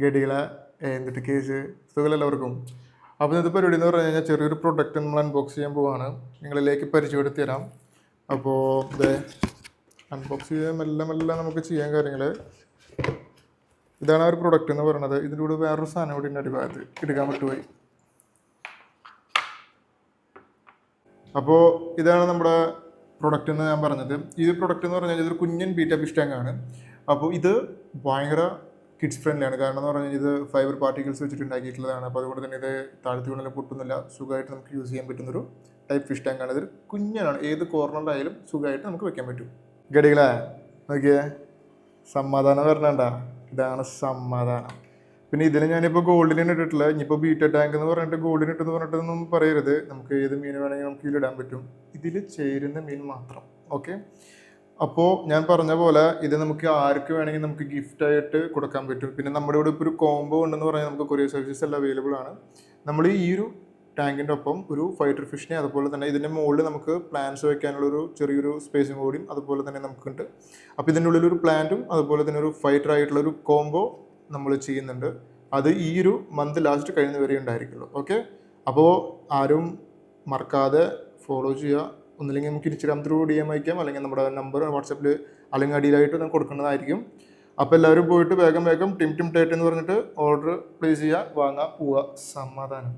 ഗഡികളെ എന്നിട്ട് കേസ് സുഖമെല്ലാവർക്കും. അപ്പോൾ ഇന്നത്തെ പരിപാടി എന്ന് പറഞ്ഞു കഴിഞ്ഞാൽ ചെറിയൊരു പ്രൊഡക്റ്റ് നമ്മൾ അൺബോക്സ് ചെയ്യാൻ പോവാണ്, നിങ്ങളിലേക്ക് പരിചയപ്പെടുത്തി തരാം. അപ്പോൾ ഇത് അൺബോക്സ് ചെയ്യാൻ മെല്ലെ മെല്ലെ നമുക്ക് ചെയ്യാൻ കാര്യങ്ങൾ. ഇതാണ് ആ ഒരു പ്രൊഡക്റ്റ് എന്ന് പറയുന്നത്. ഇതിൻ്റെ കൂടെ വേറൊരു സാധനം കൂടി ഉണ്ട്, ഭാഗത്ത് എടുക്കാൻ പറ്റുപോയി. അപ്പോൾ ഇതാണ് നമ്മുടെ പ്രൊഡക്റ്റ് എന്ന് ഞാൻ പറഞ്ഞത്. ഈ പ്രൊഡക്റ്റ് എന്ന് പറഞ്ഞാൽ ഇതൊരു കുഞ്ഞൻ ബീറ്റ ഫിഷ് ടാങ്ക് ആണ്. അപ്പോൾ ഇത് ഭയങ്കര കിഡ്സ് ഫ്രണ്ട്ലിയാണ്. കാരണം എന്ന് പറഞ്ഞാൽ ഇത് ഫൈബർ പാർട്ടിക്കിൾസ് വെച്ചിട്ട് ഉണ്ടാക്കിയിട്ടുള്ളതാണ്. അപ്പോൾ അതുകൊണ്ട് തന്നെ ഇത് താഴ്ത്തി കൊണ്ടെല്ലാം പൊട്ടുന്നില്ല, സുഖമായിട്ട് നമുക്ക് യൂസ് ചെയ്യാൻ പറ്റുന്നൊരു ടൈപ്പ് ഫിഷ് ടാങ്ക് ആണ്. ഇതൊരു കുഞ്ഞനാണ്, ഏത് കോർണറിലായാലും സുഖമായിട്ട് നമുക്ക് വെക്കാൻ പറ്റും. ഗഡികളെ നോക്കിയേ, സമാധാനം വരണണ്ട, ഇതാണ് സമാധാനം. പിന്നെ ഇതിൽ ഞാനിപ്പോൾ ഗോൾഡിന് ഇട്ടിട്ടില്ല. ഇനിയിപ്പോൾ ബീറ്റ ടാങ്ക് എന്ന് പറഞ്ഞിട്ട് ഗോൾഡിന് ഇട്ടെന്ന് പറഞ്ഞിട്ടൊന്നും പറയരുത്. നമുക്ക് ഏത് മീൻ വേണമെങ്കിൽ നമുക്ക് ഇതിലിടാൻ പറ്റും, ഇതിൽ ചേരുന്ന മീൻ മാത്രം. ഓക്കെ, അപ്പോൾ ഞാൻ പറഞ്ഞ പോലെ ഇത് നമുക്ക് ആർക്ക് വേണമെങ്കിൽ നമുക്ക് ഗിഫ്റ്റായിട്ട് കൊടുക്കാൻ പറ്റും. പിന്നെ നമ്മുടെ ഇവിടെ ഇപ്പോൾ ഒരു കോംബോ ഉണ്ടെന്ന് പറഞ്ഞാൽ നമുക്ക് കൊറിയർ സർവീസസ് എല്ലാം അവൈലബിൾ ആണ്. നമ്മൾ ഈ ഒരു ടാങ്കിൻ്റെ ഒപ്പം ഒരു ഫൈറ്റർ ഫിഷിനെ, അതുപോലെ തന്നെ ഇതിൻ്റെ മുകളിൽ നമുക്ക് പ്ലാന്റ്സ് വയ്ക്കാനുള്ളൊരു ചെറിയൊരു സ്പേസും കൂടിയും അതുപോലെ തന്നെ നമുക്കുണ്ട്. അപ്പോൾ ഇതിൻ്റെ ഉള്ളിലൊരു പ്ലാന്റും അതുപോലെ തന്നെ ഒരു ഫൈറ്റർ ആയിട്ടുള്ളൊരു കോംബോ നമ്മൾ ചെയ്യുന്നുണ്ട്. അത് ഈ ഒരു മന്ത് ലാസ്റ്റ് കഴിയുന്ന വരെ ഉണ്ടായിരിക്കുള്ളൂ. ഓക്കെ, അപ്പോൾ ആരും മറക്കാതെ ഫോളോ ചെയ്യുക. ഒന്നില്ലെങ്കിൽ നമുക്ക് ഇൻസ്റ്റാഗ്രാം ത്രൂ DM അയക്കാം, അല്ലെങ്കിൽ നമ്മുടെ നമ്പർ വാട്സാപ്പിൽ അല്ലെങ്കിൽ അടിയിലായിട്ട് നമുക്ക് കൊടുക്കുന്നതായിരിക്കും. അപ്പോൾ എല്ലാവരും പോയിട്ട് വേഗം ടിം ടേറ്റ് എന്ന് പറഞ്ഞിട്ട് ഓർഡർ പ്ലേസ് ചെയ്യുക, വാങ്ങുക, പോവുക, സമാധാനം.